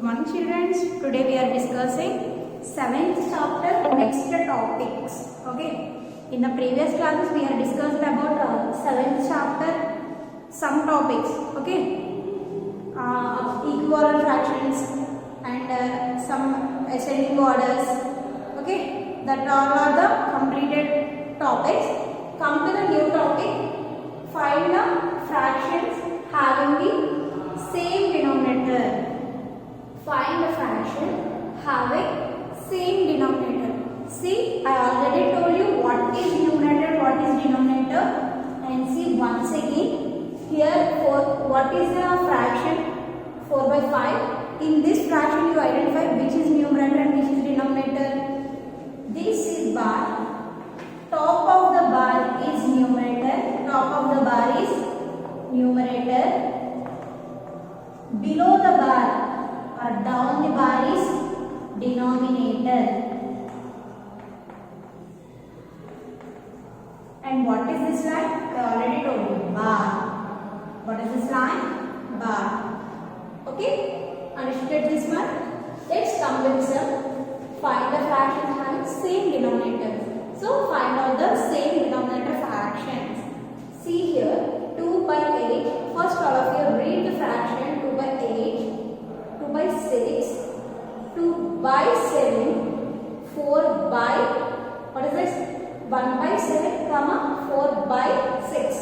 morning children. Today we are discussing 7th chapter extra topics. Okay. In the previous classes we are discussed about 7th chapter some topics. Okay. Equivalent fractions and some ascending orders. Okay. That all are the completed topics. Come to the new topic. Find the fractions having the same denominator. Find the fraction having same denominator. See, I already told you what is numerator, what is denominator, and see once again here for what is the fraction 4 by 5. In this fraction you identify which is numerator and which is denominator. This is bar. Top of the bar is numerator. Top of the bar is numerator. Below the bar or down the bar is denominator. And what is this line? I already told you, bar. What is this line? Bar. Okay? Understood this one? Let's come with some. Find the fractions having same denominator. So find out the same denominator fractions. See here, 2 by 8. First all of you read the fraction 2 by 8, 2 by 6, 2 by 7, 4 by, what is this? 1 by 7, comma 4 by 6.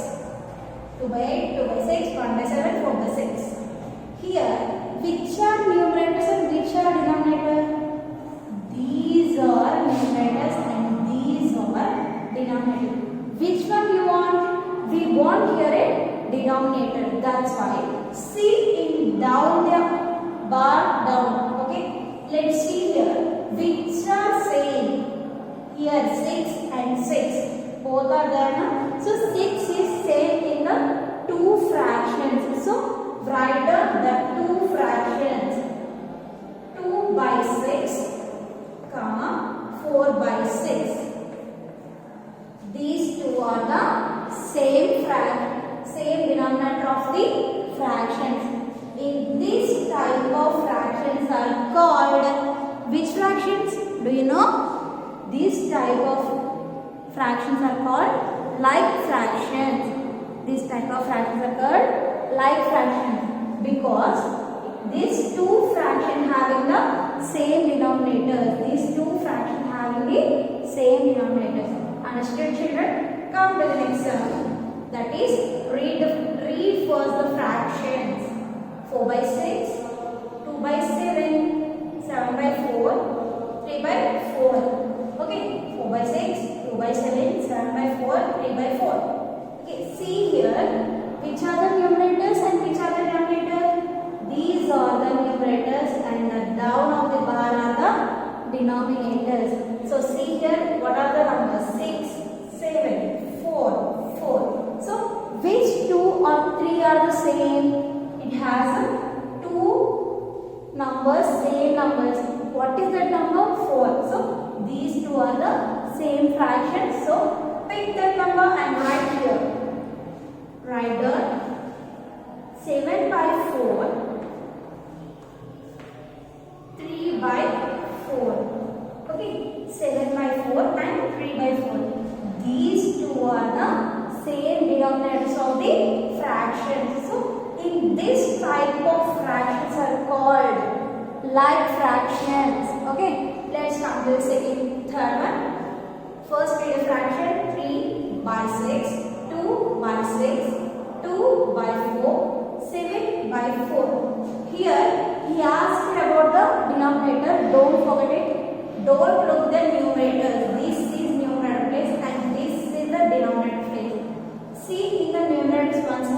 2 by 8, 2 by 6, 1 by 7, 4 by 6. Here, which are numerators and which are denominators? These are numerators and these are denominators. Which one you want? We want here a denominator. That's why. See in down the bar down. Okay. Let's see here. Which are same? Here 6 and 6. Both are there now. So 6 is same in the two fractions. So write down the two fractions. 2 by 6, comma 4 by 6. These two are the same denominator of the fractions. In this type of fractions are called which fractions? Do you know? These type of fractions are called like fractions. This type of fractions are called like fractions because these two fractions having the same denominators. These two fractions having the same denominators. Understood, children? Come to the next one. That is, read first the fractions. 4 by 6, 2 by 7, 7 by 4, 3 by 4. Okay, 4 by 6, 2 by 7, 7 by 4, 3 by 4. Okay, see here, which are the numerators and which are the denominators? These are the numerators and the down of the bar are the denominators. So see here, what are the numbers? 6, 7, 4, 4. So which 2 or 3 are the same? It has two numbers, same numbers. What is that number? 4. So these two are the same fractions. So pick that number and write here. Write the 7 by 4, 3 by 4. Okay, 7 by 4 and 3 by 4. These two are the same denominators of the fractions. So in this type of fractions are called like fractions. Okay, let's come to the third one. First read a fraction 3 by 6, 2 by 6, 2 by 4, 7 by 4. Here he asked about the denominator. Don't forget it. Don't look the numerators. This is numerator place and this is the denominator place. See in the numerators once.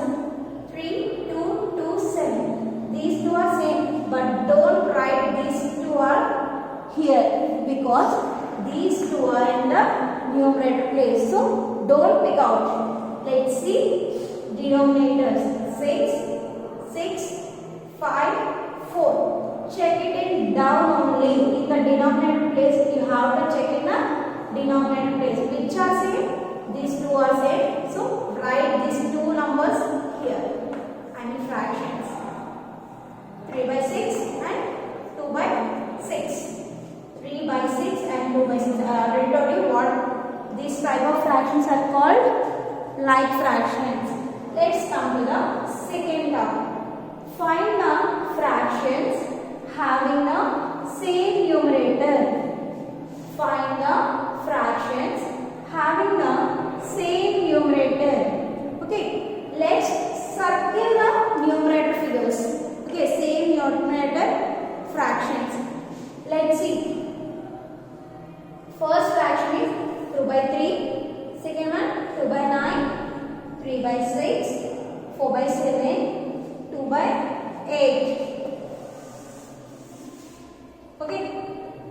3, 2, 2, 7. These two are same, but don't write these two are here because these two are in the numerator place. So don't pick out. Let's see denominators 6, 6, 5, 4. Check it in down only. In the denominator place, you have to check in the denominator place. Which are same? These two are same. So write these two numbers here. And fractions 3 by 6 and called like fractions. Let's come to the second term. Find the fractions having the same numerator. Find the fractions having the same numerator. Okay, let's circle the numerator figures. Okay, same numerator fractions. Let's see. First fraction is 2 by 3. Second one 2 by 9, 3 by 6, 4 by 7, 2 by 8. Okay,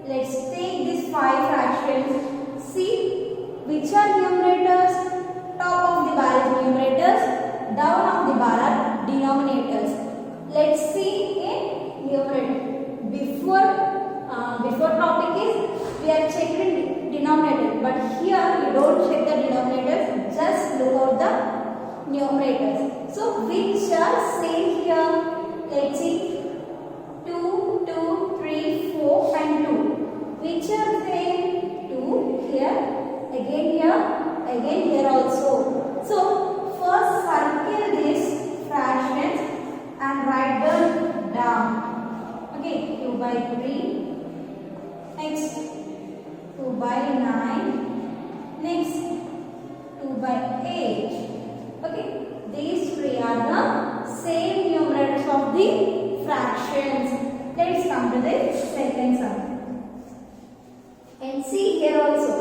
let's take these 5 fractions. See which are numerators. Top of the bar is numerators, down of the bar are denominators. Let's see a numerator. Before topic is we are checking denominator, but here you don't check the denominators, just look out the numerators. So which are same here? Let's see. 2, 2, 3, 4 and 2. Which are same? 2 here, again here also. So first circle these fractions and write them down. Okay, 2 by 3. Next 2 by 9. Next 2 by 8. Okay, these three are the same numerators of the fractions. Let's come to the second sum. And see here also.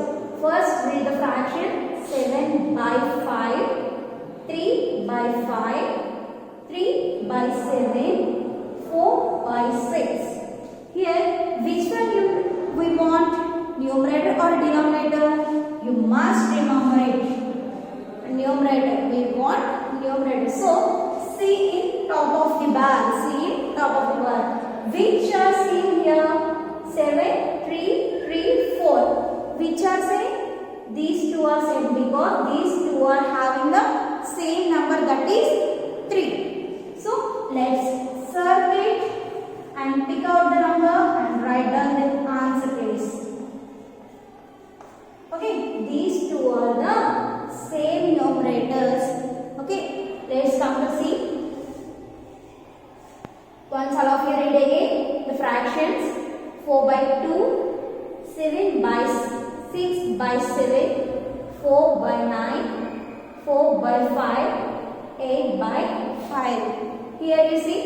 First read the fraction 7 by 5, 3 by 5, 3 by 7, 4 by 6. Here which one we want, numerator or denominator? You must remember it. Numerator, we want numerator. So see in top of the bar, which are seen here? 7, 3, 3, 4. Which are same? These two are same because these two are having the same number, that is 3. So let's circle it and pick out the number and write down the answer please. Okay, these two are the same numerators. Okay, let's come to see. Once all of you read again the fractions. 4 by 2, 7 by 6 by 7, 4 by 9, 4 by 5, 8 by 5. Here you see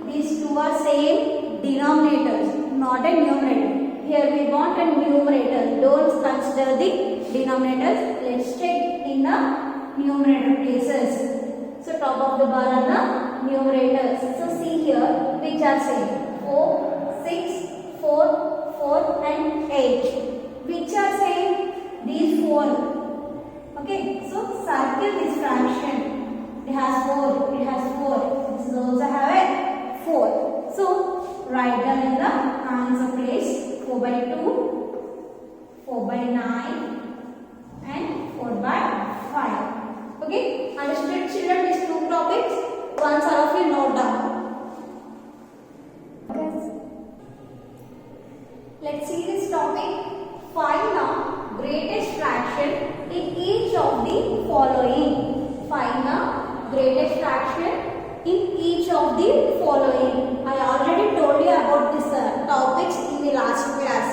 these two are same denominators, not a numerator. Here we want a numerator. Don't consider the denominators. Let's check in the numerator places. So top of the bar are the numerators. So see here which are same. 4, 6, 4, 4 and 8. Which are same? These 4. Okay, so circle this fraction. It has 4. It has 4. This also have a 4. So write down in the answer place. 4 by 2, 4 by 9 and 4 by 5. Okay, understood children these two topics? Once all of you note down. Let's see this topic. Find the greatest fraction in each of the following. Find the greatest fraction in each of the following. I already told you about this topics in the last class.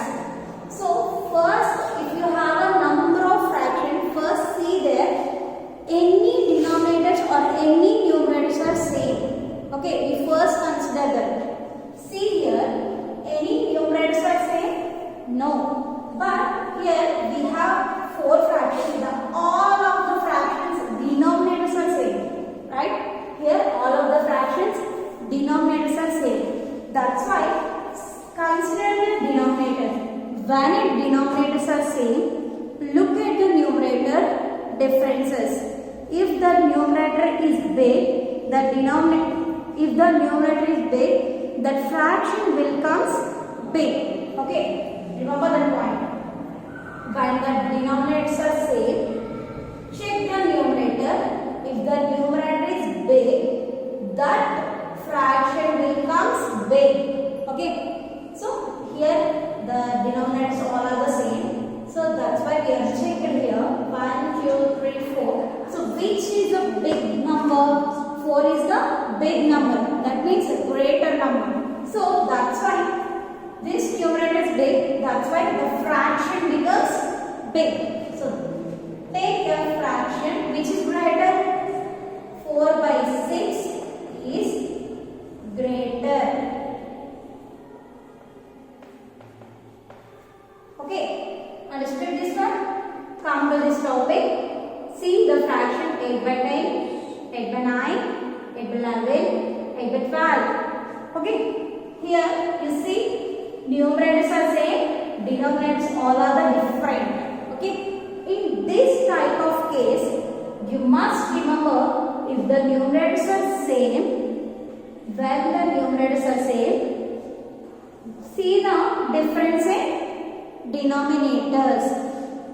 So first, if you have a number of fractions, first see there any denominators or any numerators are same. Okay, we first consider that. See here, any numerators are same? No. But here we have 4 fractions. All of the fractions denominators are same. Right? Here all of the fractions denominators are same. That's why consider the denominator. When the denominators are same, look at the numerator differences. If the numerator is big, the numerator is big, that fraction will comes big. Okay, remember that point. When the denominators are same, check the numerator. If the numerator is big, that fraction will comes big. Okay, so here the denominators all are the same. So that's why we are checking here 1, 2, 3, 4. which is a big number? 4 is the big number. That means a greater number. So that's why this numerator is big. That's why the fraction becomes big. So take a fraction which is greater. 4 by 6 is greater. Okay, understood this one? Come to this topic. See the fraction 8 by 10, 8 by 9, 8 by 11, 8 by 12. Okay, here you see numerators are same, denominators all are the different. Okay, in this type of case, you must remember if the numerators are same, when the numerators are same, see the difference in denominators.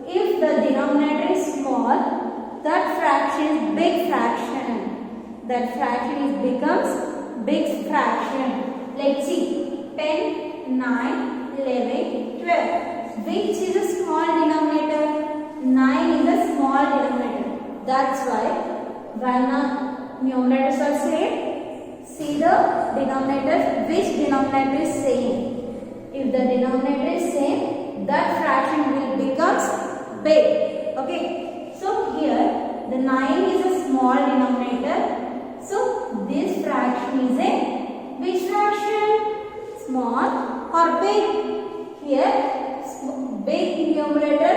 If the denominator is small, that fraction is big fraction. That fraction becomes big fraction. Let's see, 10, 9, 11, 12. Which is a small denominator? 9 is a small denominator. That's why when numerators are same, see the denominator, which denominator is same. If the denominator is same, that fraction will becomes big. Okay, so here the 9 is a small denominator. So this fraction is a which fraction? Small or big? Here big numerator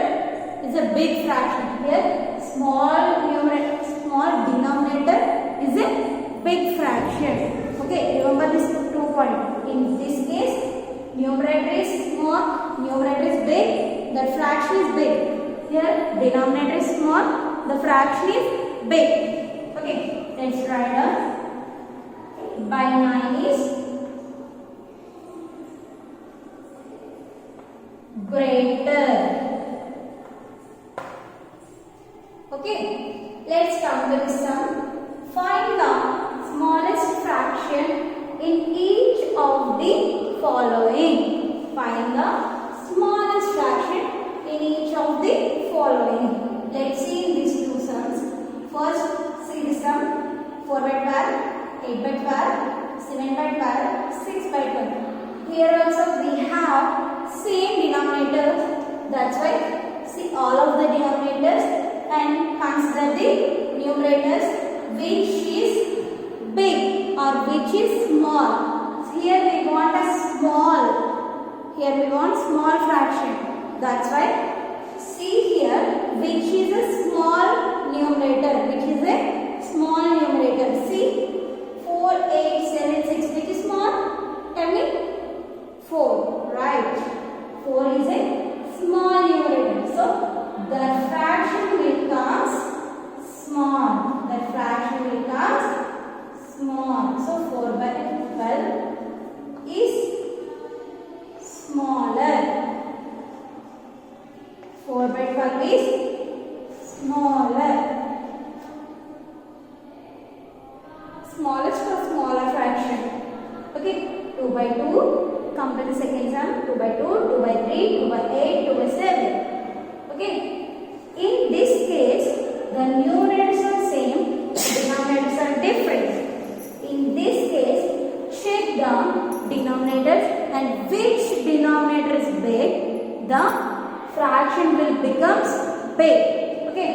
is a big fraction. Here small numerator, small denominator is a big fraction. Okay, remember this 2 points. In this case, numerator is small, numerator is big, the fraction is big. Here denominator is small, the fraction is big. Okay, let's write down. By 9 is greater. Okay, let's come to this sum. Find the smallest fraction in each of the following. Find the smallest fraction in each of the following. Let's see these two sums. First, see this sum. 4 by 12, 8 by 12, 7 by 12, 6 by 12. Here also we have same denominators. That's why see all of the denominators and consider the numerators which is big or which is small. Here we want a small. Here we want small fraction. That's why see here which is a small numerator. Which is a small numerator. See 4, 8, 7, 6. Which is small? Tell me. 4. Right. 4 is a small numerator. So the fraction will come small. The fraction will come small. So 4 by 12 is smaller. 4 by 12 is smaller. Smallest or smaller fraction. Okay, 2 by 2. Come to the second sum. 2 by 2, 2 by 3, 2 by 8, 2 by 7. Okay. In this case, the numerators are same, denominators are different. In this case, check the denominators and which denominator is big, the fraction will becomes big. Okay.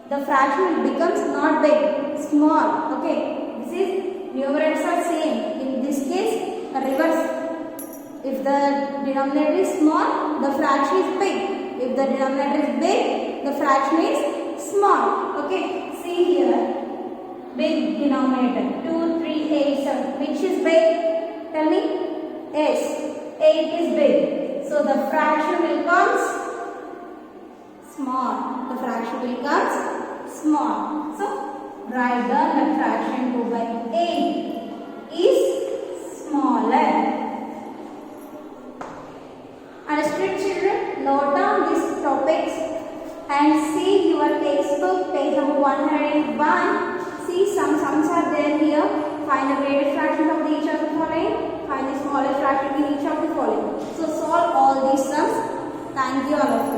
The fraction will becomes not big, small. Okay. This is numerators are same. In this case, reverse. If the denominator is small, the fraction is big. If the denominator is big, the fraction is small. Okay. See here. Big denominator. 2, 3, 8, 7. Which is big? Tell me. Yes. 8 is big. So the fraction will come small. The fraction will come small. So write down the fraction 2 by 8 is smaller. Understood, children? Note down these topics and see your textbook, page number 101. See some sums are there here. Find the greatest fraction of each of the following. Find the smallest fraction in each of the following. So solve all these sums. Thank you all of you.